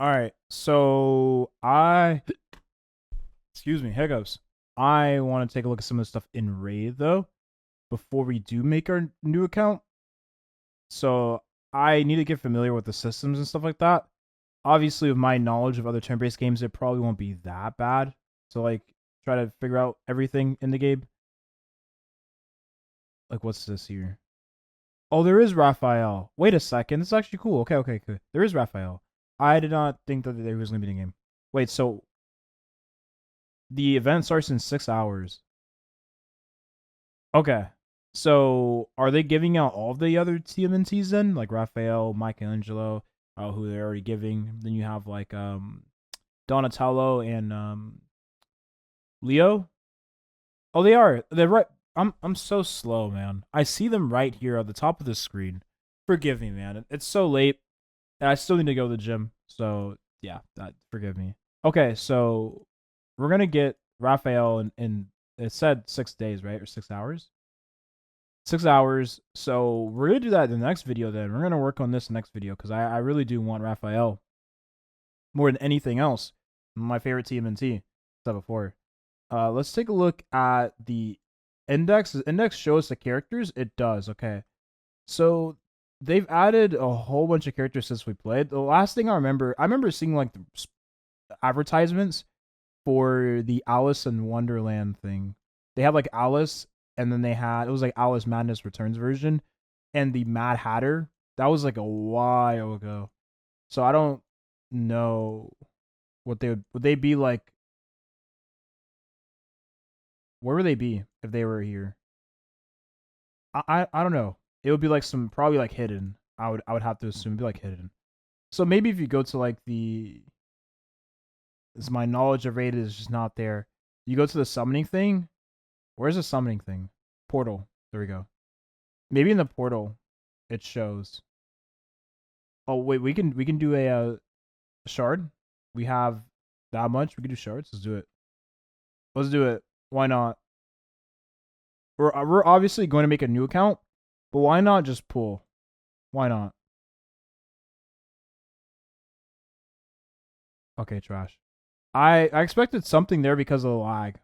All right. Excuse me, hiccups. I want to take a look at some of the stuff in Raid though before we do make our new account. So I need to get familiar with the systems and stuff like that. Obviously, with my knowledge of other turn-based games, it probably won't be that bad. So like, try to figure out everything in the game. Like, what's this here? Oh, there is Raphael. Wait a second. This is actually cool. Okay, good. There is Raphael. I did not think that there was going to be a game. Wait, so the event starts in 6 hours. Okay. So are they giving out all of the other TMNTs then? Like Raphael, Michelangelo, who they're already giving. Then you have like Donatello and Leo. Oh, they are. They're right. I'm so slow, man. I see them right here at the top of the screen. Forgive me, man. It's so late, and I still need to go to the gym. So yeah, forgive me. Okay, so we're gonna get Raphael in it said 6 days, right, or 6 hours? 6 hours. So we're gonna do that in the next video. Then we're gonna work on this next video because I really do want Raphael more than anything else. My favorite TMNT. Said before. Let's take a look at the index. The index shows the characters. It does. Okay. So they've added a whole bunch of characters since we played. The last thing I remember seeing like the advertisements for the Alice in Wonderland thing. They have like Alice, and then it was like Alice Madness Returns version, and the Mad Hatter. That was like a while ago. So I don't know what would they be like. Where would they be if they were here? I don't know. It would be like some probably like hidden. I would have to assume it'd be like hidden. So maybe if you go to like the is my knowledge of raid is just not there. You go to the summoning thing. Where's the summoning thing? Portal. There we go. Maybe in the portal it shows. Oh wait, we can do a shard. We have that much. We can do shards. Let's do it. Let's do it. Why not? We're obviously going to make a new account, but why not just pull? Why not? Okay, trash. I expected something there because of the lag.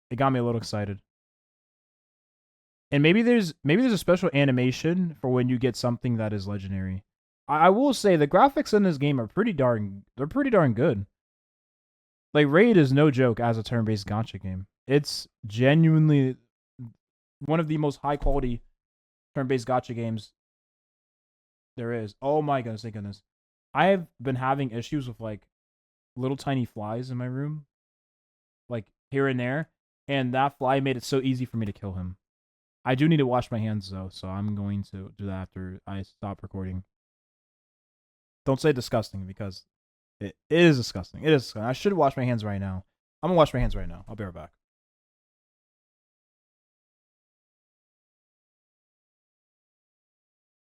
It got me a little excited. And maybe there's a special animation for when you get something that is legendary. I will say the graphics in this game are pretty darn good. Like Raid is no joke as a turn-based gacha game. It's genuinely one of the most high quality turn-based gacha games there is. Oh my goodness, thank goodness. I have been having issues with like little tiny flies in my room, like here and there, and that fly made it so easy for me to kill him. I do need to wash my hands though, so I'm going to do that after I stop recording. Don't say disgusting because it is disgusting. It is disgusting. I should wash my hands right now. I'm gonna wash my hands right now. I'll be right back.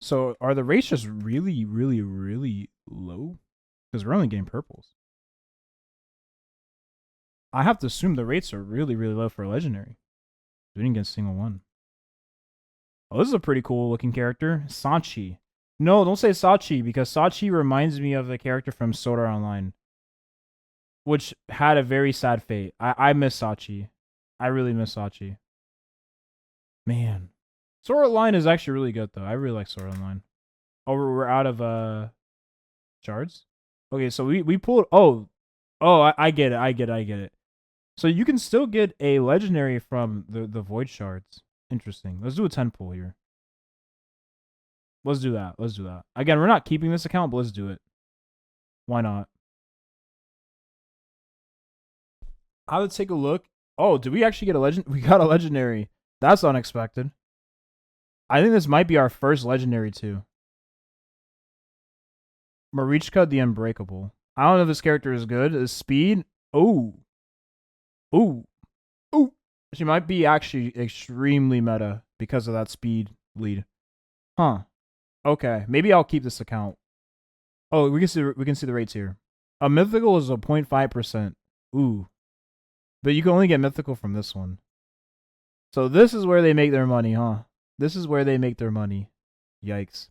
So are the rates just really, really, really low? Because we're only getting purples. I have to assume the rates are really, really low for a legendary. We didn't get a single one. Oh, this is a pretty cool looking character. Sachi. No, don't say Sachi because Sachi reminds me of the character from Sword Art Online, which had a very sad fate. I miss Sachi. I really miss Sachi. Man. Sword Art Online is actually really good though. I really like Sword Art Online. Oh, we're out of shards? Okay, so we pulled I get it. I get it. So you can still get a legendary from the void shards. Interesting. Let's do a 10 pull here. Let's do that. Let's do that. Again, we're not keeping this account, but let's do it. Why not? I would take a look. Oh, did we actually get a legend? We got a legendary. That's unexpected. I think this might be our first legendary too. Marichka the Unbreakable. I don't know if this character is good. Is speed? Oh. Ooh. Ooh. She might be actually extremely meta because of that speed lead. Huh. Okay. Maybe I'll keep this account. Oh, we can see the rates here. A mythical is a 0.5%. Ooh. But you can only get mythical from this one. So this is where they make their money, huh? This is where they make their money. Yikes.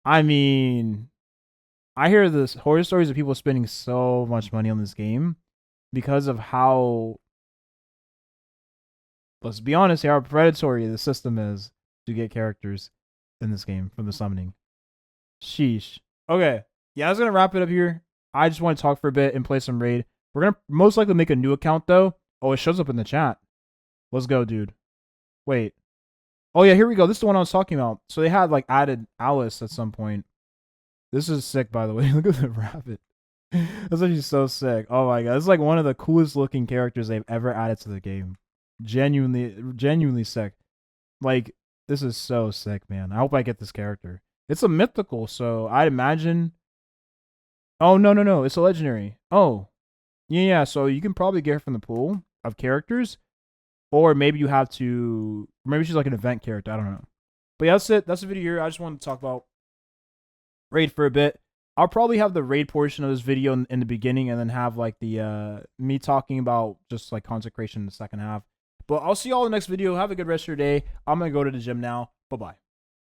I mean, I hear this horror stories of people spending so much money on this game because of how, let's be honest, how predatory the system is to get characters in this game from the summoning. Sheesh. Okay. Yeah, I was gonna wrap it up here. I just want to talk for a bit and play some raid. We're gonna most likely make a new account though. Oh, it shows up in the chat. Let's go, dude. Wait. Oh yeah, here we go. This is the one I was talking about. So they had like added Alice at some point. This is sick, by the way. Look at the rabbit. That's actually so sick. Oh my god, it's like one of the coolest looking characters they've ever added to the game. Genuinely sick. Like, this is so sick, man. I hope I get this character. It's a mythical, so I'd imagine. Oh no, it's a legendary. Oh, yeah. So you can probably get her from the pool of characters, or maybe you have to. Maybe she's like an event character. I don't know. But yeah, that's it. That's the video here. I just wanted to talk about raid for a bit. I'll probably have the raid portion of this video in the beginning, and then have like the me talking about just like consecration in the second half. But I'll see y'all in the next video. Have a good rest of your day. I'm gonna go to the gym now. Bye bye.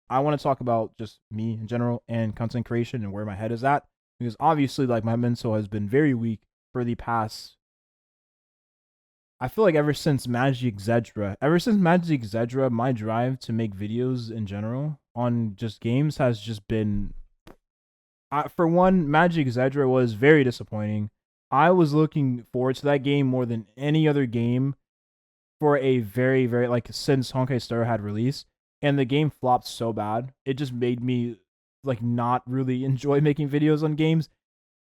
I want to talk about just me in general and content creation and where my head is at, because obviously like my mental has been very weak for the past, I feel like ever since Magic Zedra, my drive to make videos in general on just games has just been, for one, Magic Zedra was very disappointing. I was looking forward to that game more than any other game for a very like since Honkai Star had released, and the game flopped so bad. It just made me like not really enjoy making videos on games.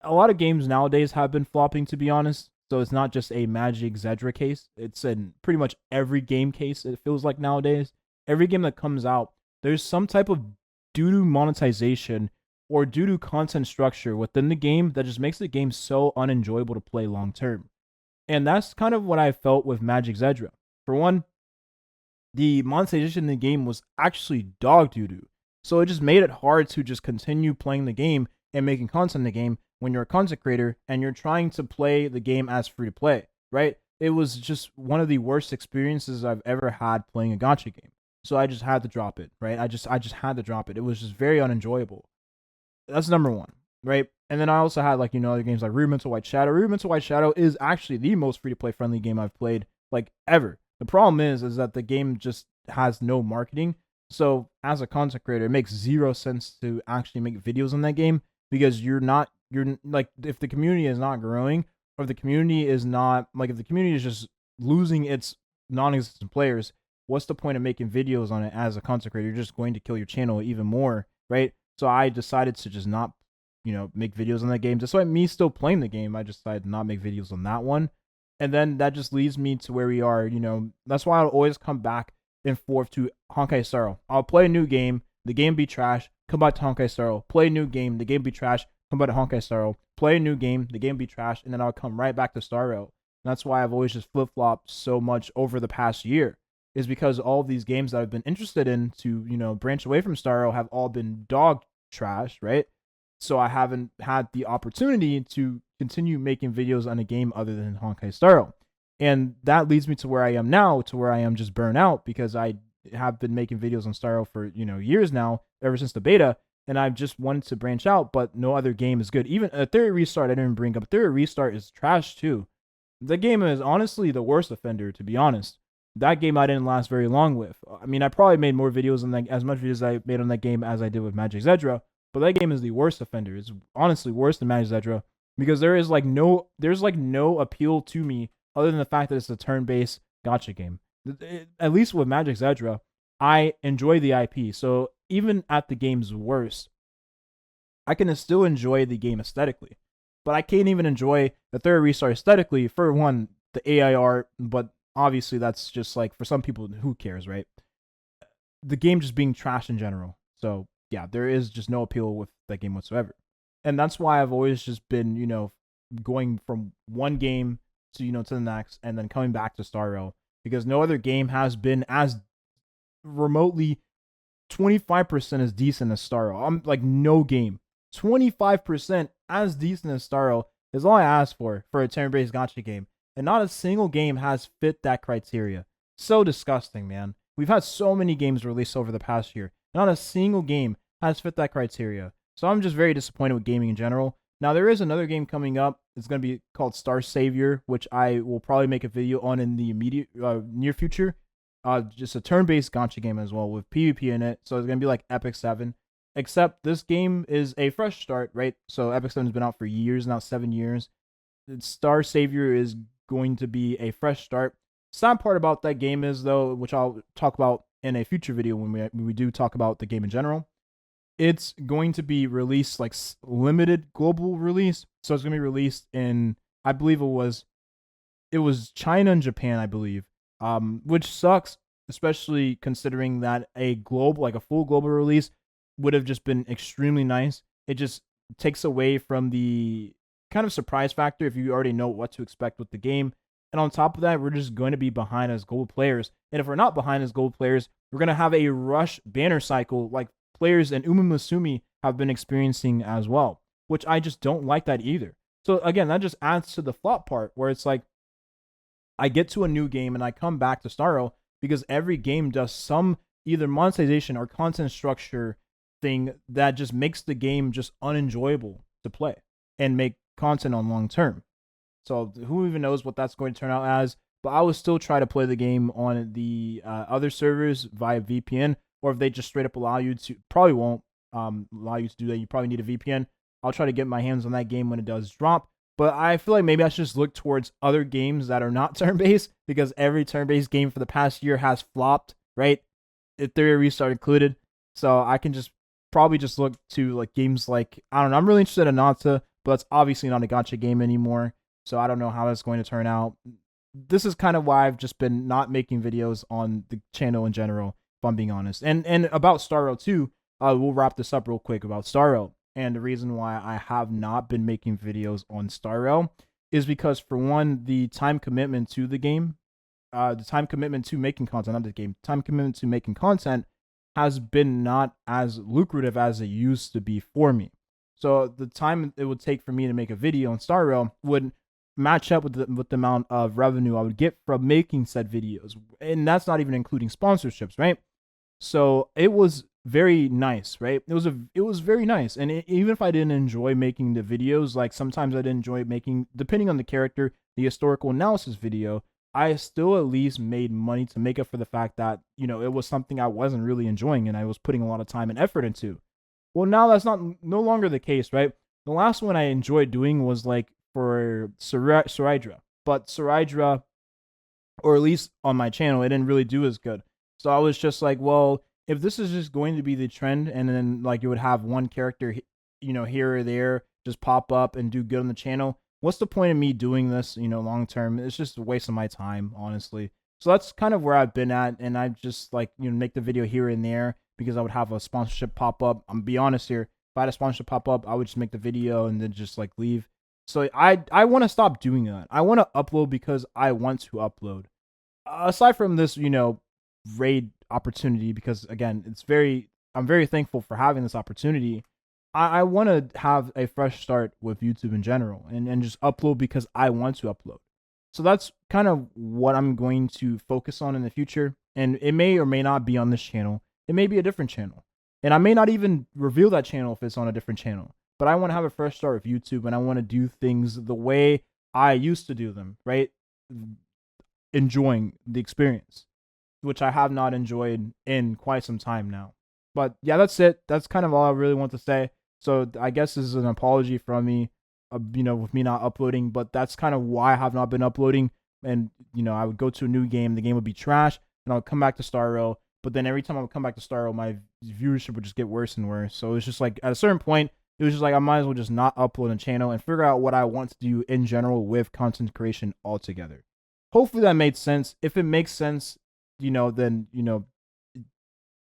A lot of games nowadays have been flopping, to be honest. So it's not just a Magic Zedra case. It's in pretty much every game case, it feels like nowadays. Every game that comes out, there's some type of due to monetization or due to content structure within the game that just makes the game so unenjoyable to play long term. And that's kind of what I felt with Magic Zedra. For one, the monetization in the game was actually dog doo-doo. So it just made it hard to just continue playing the game and making content in the game when you're a content creator and you're trying to play the game as free to play, right? It was just one of the worst experiences I've ever had playing a gacha game. So I just had to drop it, right? I just had to drop it. It was just very unenjoyable. That's number one, right? And then I also had like, other games like Rudimental White Shadow. Rudimental White Shadow is actually the most free to play friendly game I've played like ever. The problem is that the game just has no marketing. So as a content creator, it makes zero sense to actually make videos on that game, because you're like, if the community is not growing, or if the community is not like, if the community is just losing its non-existent players, what's the point of making videos on it as a content creator? You're just going to kill your channel even more, right? So I decided to just not, make videos on that game. Despite me still playing the game, I just decided to not make videos on that one. And then that just leads me to where we are, That's why I'll always come back and forth to Honkai Star. I'll play a new game, the game be trash, come back to Honkai Star. Play a new game, the game be trash, come back to Honkai Star. Play a new game, the game be trash, and then I'll come right back to Star Rail. That's why I've always just flip-flopped so much over the past year, is because all of these games that I've been interested in to, branch away from Star Rail have all been dog trash, right? So I haven't had the opportunity to continue making videos on a game other than Honkai Star Rail. And that leads me to where I am now, to where I am just burnt out, because I have been making videos on Star Rail for, years now, ever since the beta, and I've just wanted to branch out, but no other game is good. Even a Theory Restart I didn't bring up. Theory Restart is trash too. The game is honestly the worst offender, to be honest. That game I didn't last very long with. I mean, I probably made more videos on that, as much videos as I made on that game as I did with Magic Zedra, but that game is the worst offender. It's honestly worse than Magic Zedra, because there's no appeal to me other than the fact that it's a turn-based gacha game. At least with Magic Zedra, I enjoy the IP. So even at the game's worst, I can still enjoy the game aesthetically. But I can't even enjoy the Theory Restart aesthetically. For one, the AI art, but obviously that's just like, for some people, who cares, right? The game just being trash in general. So yeah, there is just no appeal with that game whatsoever. And that's why I've always just been, going from one game to, to the next, and then coming back to Star Rail, because no other game has been as remotely 25% as decent as Star Rail. I'm like, no game 25% as decent as Star Rail is all I ask for a turn-based gacha game, and not a single game has fit that criteria. So disgusting, man. We've had so many games released over the past year. Not a single game has fit that criteria. So I'm just very disappointed with gaming in general. Now there is another game coming up. It's going to be called Star Savior, which I will probably make a video on in the immediate near future. Just a turn-based gacha game as well with PvP in it. So it's going to be like Epic 7. Except this game is a fresh start, right? So Epic 7 has been out for years now, 7 years. Star Savior is going to be a fresh start. Sad part about that game is though, which I'll talk about in a future video when we do talk about the game in general. It's going to be released like limited global release, so it's going to be released in, I believe it was China and Japan, I believe, which sucks, especially considering that a global, like a full global release, would have just been extremely nice. It just takes away from the kind of surprise factor if you already know what to expect with the game. And on top of that, we're just going to be behind as gold players. And if we're not behind as gold players, we're going to have a rush banner cycle like players in Umamusumi have been experiencing as well, which I just don't like that either. So again, that just adds to the flop part where it's like I get to a new game and I come back to Starro because every game does some either monetization or content structure thing that just makes the game just unenjoyable to play and make content on long term. So who even knows what that's going to turn out as? But I would still try to play the game on the other servers via VPN, or if they just straight up allow you to, probably won't allow you to do that. You probably need a VPN. I'll try to get my hands on that game when it does drop. But I feel like maybe I should just look towards other games that are not turn-based because every turn-based game for the past year has flopped, right? Theory Restart included. So I can just probably just look to like games like, I don't know, I'm really interested in Nata, but it's obviously not a gacha game anymore. So I don't know how that's going to turn out. This is kind of why I've just been not making videos on the channel in general, if I'm being honest. And about Starro too, we'll wrap this up real quick about Starro. And the reason why I have not been making videos on Starro is because, for one, the time commitment to the game, the time commitment to making content, not the game, time commitment to making content has been not as lucrative as it used to be for me. So the time it would take for me to make a video on Starro would match up with the amount of revenue I would get from making said videos. And that's not even including sponsorships, right? So it was very nice, right? It was very nice. And even if I didn't enjoy making the videos, like sometimes I didn't enjoy making, depending on the character, the historical analysis video, I still at least made money to make up for the fact that, you know, it was something I wasn't really enjoying and I was putting a lot of time and effort into. Well, now that's no longer the case, right? The last one I enjoyed doing was like for Suraidra, but Suraidra, or at least on my channel, it didn't really do as good. So I was just like, well, if this is just going to be the trend, and then like you would have one character, you know, here or there just pop up and do good on the channel, what's the point of me doing this, you know, long term? It's just a waste of my time, honestly. So that's kind of where I've been at, and I just like, you know, make the video here and there because I would have a sponsorship pop up. I'm be honest here, if I had a sponsorship pop up, I would just make the video and then just like leave. So I want to stop doing that. I want to upload because I want to upload. Aside from this, you know, raid opportunity, because again, I'm very thankful for having this opportunity. I want to have a fresh start with YouTube in general and just upload because I want to upload. So that's kind of what I'm going to focus on in the future. And it may or may not be on this channel. It may be a different channel. And I may not even reveal that channel if it's on a different channel. But I want to have a fresh start with YouTube and I want to do things the way I used to do them, right? Enjoying the experience, which I have not enjoyed in quite some time now. But yeah, that's it. That's kind of all I really want to say. So I guess this is an apology from me, you know, with me not uploading. But that's kind of why I have not been uploading. And you know, I would go to a new game, the game would be trash, and I would come back to Starro. But then every time I would come back to Starro, my viewership would just get worse and worse. So it's just like at a certain point, it was just like I might as well just not upload a channel and figure out what I want to do in general with content creation altogether. Hopefully that made sense. If it makes sense, you know, then, you know,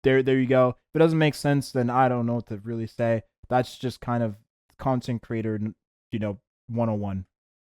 there you go. If it doesn't make sense, then I don't know what to really say. That's just kind of content creator, you know, 101.